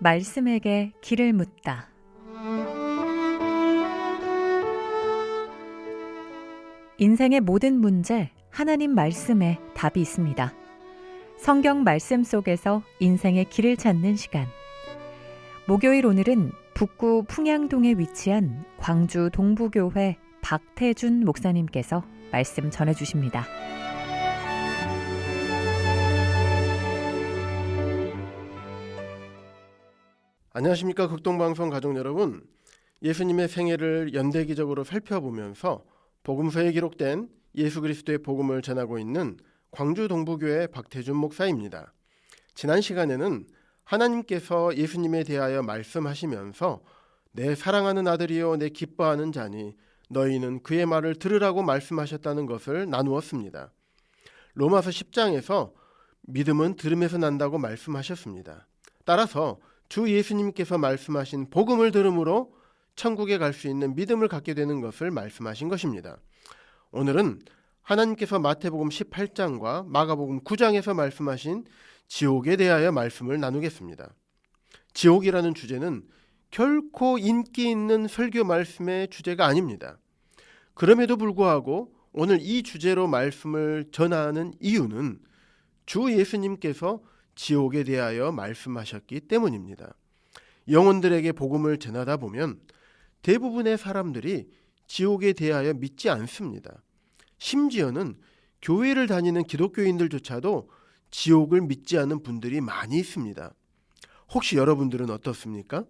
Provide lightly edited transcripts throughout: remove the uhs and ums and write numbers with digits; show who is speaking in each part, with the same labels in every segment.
Speaker 1: 말씀에게 길을 묻다. 인생의 모든 문제, 하나님 말씀에 답이 있습니다. 성경 말씀 속에서 인생의 길을 찾는 시간. 목요일 오늘은 북구 풍양동에 위치한 광주 동부교회 박태준 목사님께서 말씀 전해주십니다.
Speaker 2: 안녕하십니까. 극동방송 가족 여러분. 예수님의 생애를 연대기적으로 살펴보면서 복음서에 기록된 예수 그리스도의 복음을 전하고 있는 광주 동부교회 박태준 목사입니다. 지난 시간에는 하나님께서 예수님에 대하여 말씀하시면서 내 사랑하는 아들이요 내 기뻐하는 자니 너희는 그의 말을 들으라고 말씀하셨다는 것을 나누었습니다. 로마서 10장에서 믿음은 들음에서 난다고 말씀하셨습니다. 따라서 주 예수님께서 말씀하신 복음을 들음으로 천국에 갈 수 있는 믿음을 갖게 되는 것을 말씀하신 것입니다. 오늘은 하나님께서 마태복음 18장과 마가복음 9장에서 말씀하신 지옥에 대하여 말씀을 나누겠습니다. 지옥이라는 주제는 결코 인기 있는 설교 말씀의 주제가 아닙니다. 그럼에도 불구하고 오늘 이 주제로 말씀을 전하는 이유는 주 예수님께서 지옥에 대하여 말씀하셨기 때문입니다. 영혼들에게 복음을 전하다 보면 대부분의 사람들이 지옥에 대하여 믿지 않습니다. 심지어는 교회를 다니는 기독교인들조차도 지옥을 믿지 않는 분들이 많이 있습니다. 혹시 여러분들은 어떻습니까?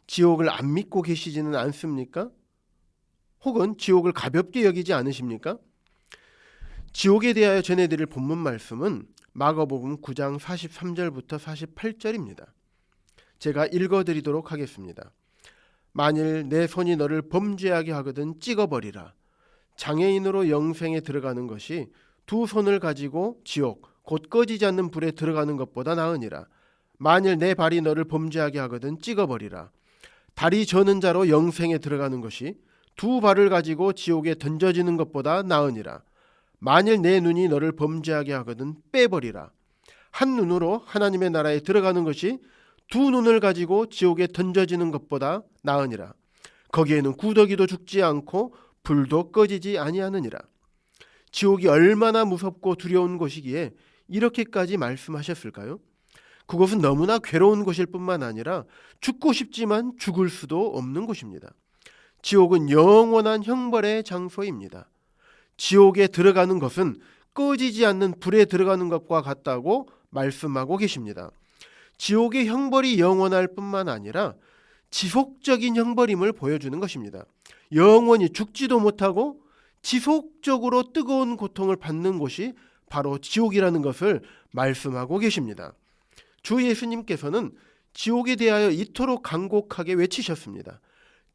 Speaker 2: 지옥을 안 믿고 계시지는 않습니까? 혹은 지옥을 가볍게 여기지 않으십니까? 지옥에 대하여 전해드릴 본문 말씀은 마가복음 9장 43절부터 48절입니다. 제가 읽어드리도록 하겠습니다. 만일 내 손이 너를 범죄하게 하거든 찍어버리라. 장애인으로 영생에 들어가는 것이 두 손을 가지고 지옥 곧 꺼지지 않는 불에 들어가는 것보다 나으니라. 만일 내 발이 너를 범죄하게 하거든 찍어버리라. 다리 저는 자로 영생에 들어가는 것이 두 발을 가지고 지옥에 던져지는 것보다 나으니라. 만일 내 눈이 너를 범죄하게 하거든 빼버리라. 한 눈으로 하나님의 나라에 들어가는 것이 두 눈을 가지고 지옥에 던져지는 것보다 나으니라. 거기에는 구더기도 죽지 않고 불도 꺼지지 아니하느니라. 지옥이 얼마나 무섭고 두려운 곳이기에 이렇게까지 말씀하셨을까요? 그곳은 너무나 괴로운 곳일 뿐만 아니라 죽고 싶지만 죽을 수도 없는 곳입니다. 지옥은 영원한 형벌의 장소입니다. 지옥에 들어가는 것은 꺼지지 않는 불에 들어가는 것과 같다고 말씀하고 계십니다. 지옥의 형벌이 영원할 뿐만 아니라 지속적인 형벌임을 보여주는 것입니다. 영원히 죽지도 못하고 지속적으로 뜨거운 고통을 받는 곳이 바로 지옥이라는 것을 말씀하고 계십니다. 주 예수님께서는 지옥에 대하여 이토록 간곡하게 외치셨습니다.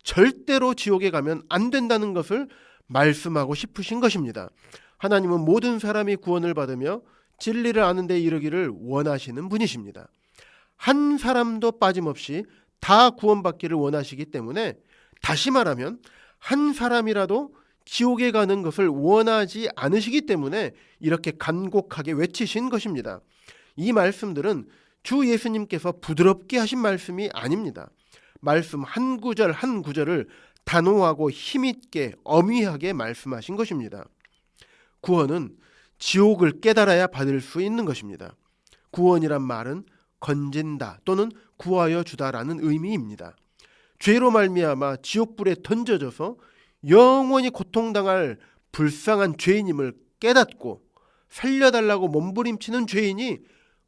Speaker 2: 절대로 지옥에 가면 안 된다는 것을 말씀하고 싶으신 것입니다. 하나님은 모든 사람이 구원을 받으며 진리를 아는 데 이르기를 원하시는 분이십니다. 한 사람도 빠짐없이 다 구원받기를 원하시기 때문에 다시 말하면 한 사람이라도 지옥에 가는 것을 원하지 않으시기 때문에 이렇게 간곡하게 외치신 것입니다. 이 말씀들은 주 예수님께서 부드럽게 하신 말씀이 아닙니다. 말씀 한 구절 한 구절을 단호하고 힘있게 엄위하게 말씀하신 것입니다. 구원은 지옥을 깨달아야 받을 수 있는 것입니다. 구원이란 말은 건진다 또는 구하여 주다라는 의미입니다. 죄로 말미암아 지옥불에 던져져서 영원히 고통당할 불쌍한 죄인임을 깨닫고 살려달라고 몸부림치는 죄인이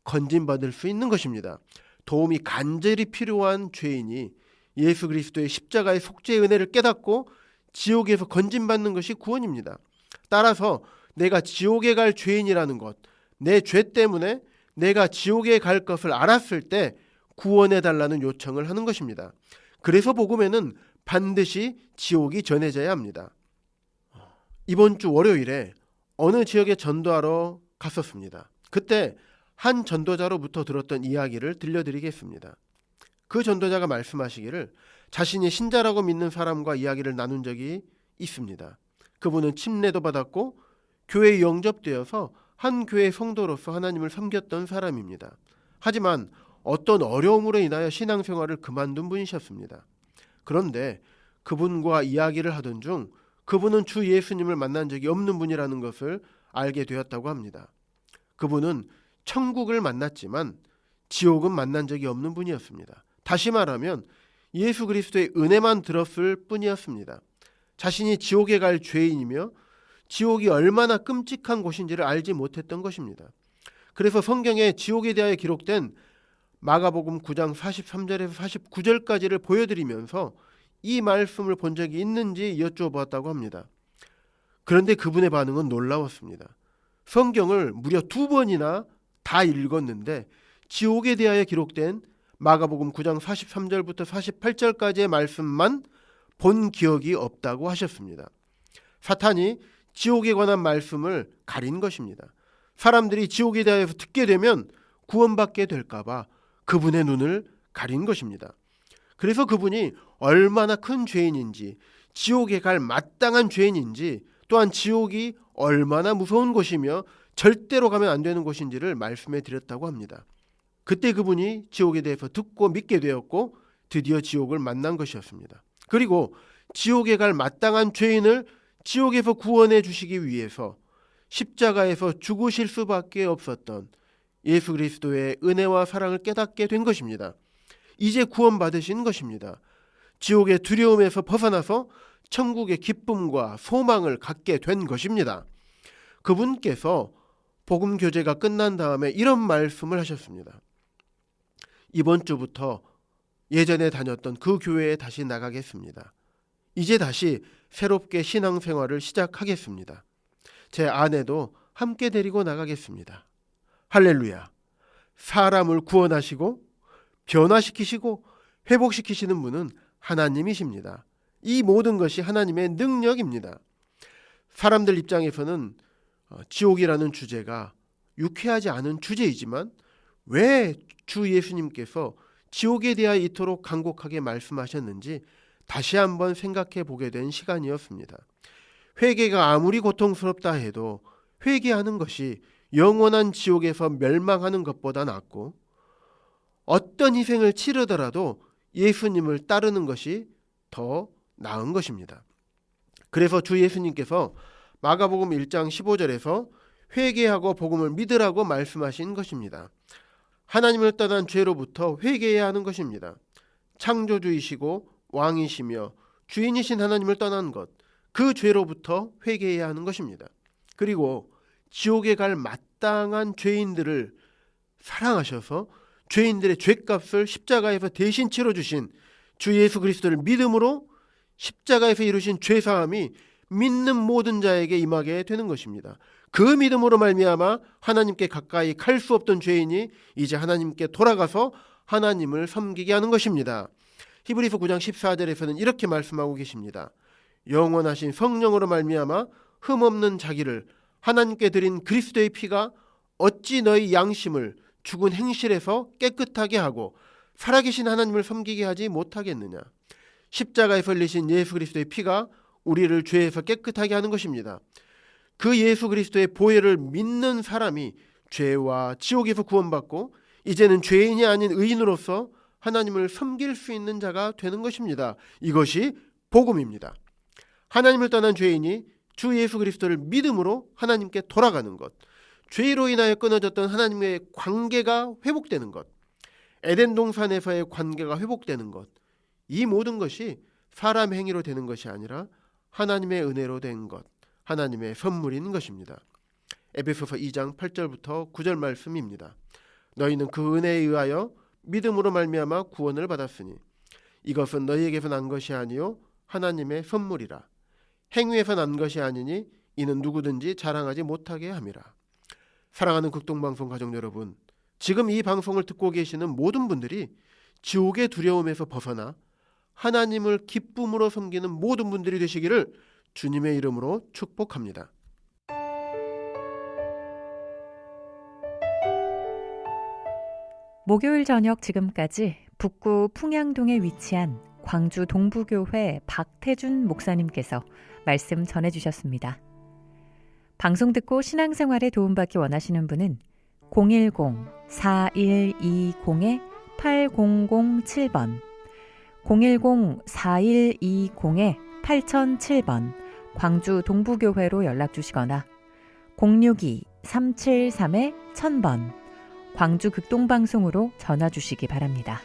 Speaker 2: 건진받을 수 있는 것입니다. 도움이 간절히 필요한 죄인이 예수 그리스도의 십자가의 속죄의 은혜를 깨닫고 지옥에서 건진받는 것이 구원입니다. 따라서 내가 지옥에 갈 죄인이라는 것, 내 죄 때문에 내가 지옥에 갈 것을 알았을 때 구원해달라는 요청을 하는 것입니다. 그래서 복음에는 반드시 지옥이 전해져야 합니다. 이번 주 월요일에 어느 지역에 전도하러 갔었습니다. 그때 한 전도자로부터 들었던 이야기를 들려드리겠습니다. 그 전도자가 말씀하시기를 자신이 신자라고 믿는 사람과 이야기를 나눈 적이 있습니다. 그분은 침례도 받았고 교회에 영접되어서 한 교회 성도로서 하나님을 섬겼던 사람입니다. 하지만 어떤 어려움으로 인하여 신앙생활을 그만둔 분이셨습니다. 그런데 그분과 이야기를 하던 중 그분은 주 예수님을 만난 적이 없는 분이라는 것을 알게 되었다고 합니다. 그분은 천국을 만났지만 지옥은 만난 적이 없는 분이었습니다. 다시 말하면 예수 그리스도의 은혜만 들었을 뿐이었습니다. 자신이 지옥에 갈 죄인이며 지옥이 얼마나 끔찍한 곳인지를 알지 못했던 것입니다. 그래서 성경에 지옥에 대하여 기록된 마가복음 9장 43절에서 49절까지를 보여드리면서 이 말씀을 본 적이 있는지 여쭤보았다고 합니다. 그런데 그분의 반응은 놀라웠습니다. 성경을 무려 2번이나 다 읽었는데 지옥에 대하여 기록된 마가복음 9장 43절부터 48절까지의 말씀만 본 기억이 없다고 하셨습니다. 사탄이 지옥에 관한 말씀을 가린 것입니다. 사람들이 지옥에 대하여서 듣게 되면 구원받게 될까봐 그분의 눈을 가린 것입니다. 그래서 그분이 얼마나 큰 죄인인지, 지옥에 갈 마땅한 죄인인지, 또한 지옥이 얼마나 무서운 곳이며 절대로 가면 안 되는 곳인지를 말씀해 드렸다고 합니다. 그때 그분이 지옥에 대해서 듣고 믿게 되었고 드디어 지옥을 만난 것이었습니다. 그리고 지옥에 갈 마땅한 죄인을 지옥에서 구원해 주시기 위해서 십자가에서 죽으실 수밖에 없었던 예수 그리스도의 은혜와 사랑을 깨닫게 된 것입니다. 이제 구원받으신 것입니다. 지옥의 두려움에서 벗어나서 천국의 기쁨과 소망을 갖게 된 것입니다. 그분께서 복음 교제가 끝난 다음에 이런 말씀을 하셨습니다. 이번 주부터 예전에 다녔던 그 교회에 다시 나가겠습니다. 이제 다시 새롭게 신앙생활을 시작하겠습니다. 제 아내도 함께 데리고 나가겠습니다. 할렐루야! 사람을 구원하시고 변화시키시고 회복시키시는 분은 하나님이십니다. 이 모든 것이 하나님의 능력입니다. 사람들 입장에서는 지옥이라는 주제가 유쾌하지 않은 주제이지만 왜 주 예수님께서 지옥에 대하여 이토록 간곡하게 말씀하셨는지 다시 한번 생각해 보게 된 시간이었습니다. 회개가 아무리 고통스럽다 해도 회개하는 것이 영원한 지옥에서 멸망하는 것보다 낫고 어떤 희생을 치르더라도 예수님을 따르는 것이 더 나은 것입니다. 그래서 주 예수님께서 마가복음 1장 15절에서 회개하고 복음을 믿으라고 말씀하신 것입니다. 하나님을 떠난 죄로부터 회개해야 하는 것입니다. 창조주이시고 왕이시며 주인이신 하나님을 떠난 것, 그 죄로부터 회개해야 하는 것입니다. 그리고 지옥에 갈 마땅한 죄인들을 사랑하셔서 죄인들의 죄값을 십자가에서 대신 치러주신 주 예수 그리스도를 믿음으로 십자가에서 이루신 죄사함이 믿는 모든 자에게 임하게 되는 것입니다. 그 믿음으로 말미암아 하나님께 가까이 갈 수 없던 죄인이 이제 하나님께 돌아가서 하나님을 섬기게 하는 것입니다. 히브리서 9장 14절에서는 이렇게 말씀하고 계십니다. 영원하신 성령으로 말미암아 흠없는 자기를 하나님께 드린 그리스도의 피가 어찌 너희 양심을 죽은 행실에서 깨끗하게 하고 살아계신 하나님을 섬기게 하지 못하겠느냐. 십자가에서 흘리신 예수 그리스도의 피가 우리를 죄에서 깨끗하게 하는 것입니다. 그 예수 그리스도의 보혈을 믿는 사람이 죄와 지옥에서 구원받고 이제는 죄인이 아닌 의인으로서 하나님을 섬길 수 있는 자가 되는 것입니다. 이것이 복음입니다. 하나님을 떠난 죄인이 주 예수 그리스도를 믿음으로 하나님께 돌아가는 것, 죄로 인하여 끊어졌던 하나님의 관계가 회복되는 것, 에덴 동산에서의 관계가 회복되는 것, 이 모든 것이 사람 행위로 되는 것이 아니라 하나님의 은혜로 된 것, 하나님의 선물인 것입니다. 에베소서 2장 8절부터 9절 말씀입니다. 너희는 그 은혜에 의하여 믿음으로 말미암아 구원을 받았으니 이것은 너희에게서 난 것이 아니요 하나님의 선물이라. 행위에서 난 것이 아니니 이는 누구든지 자랑하지 못하게 함이라. 사랑하는 극동방송 가족 여러분, 지금 이 방송을 듣고 계시는 모든 분들이 지옥의 두려움에서 벗어나 하나님을 기쁨으로 섬기는 모든 분들이 되시기를 주님의 이름으로 축복합니다.
Speaker 1: 목요일 저녁 지금까지 북구 풍양동에 위치한 광주 동부교회 박태준 목사님께서 말씀 전해주셨습니다. 방송 듣고 신앙생활에 도움받기 원하시는 분은 010-4120 8007번, 010-4120-8007번 광주 동부교회로 연락 주시거나 062-373-1000번 광주 극동방송으로 전화 주시기 바랍니다.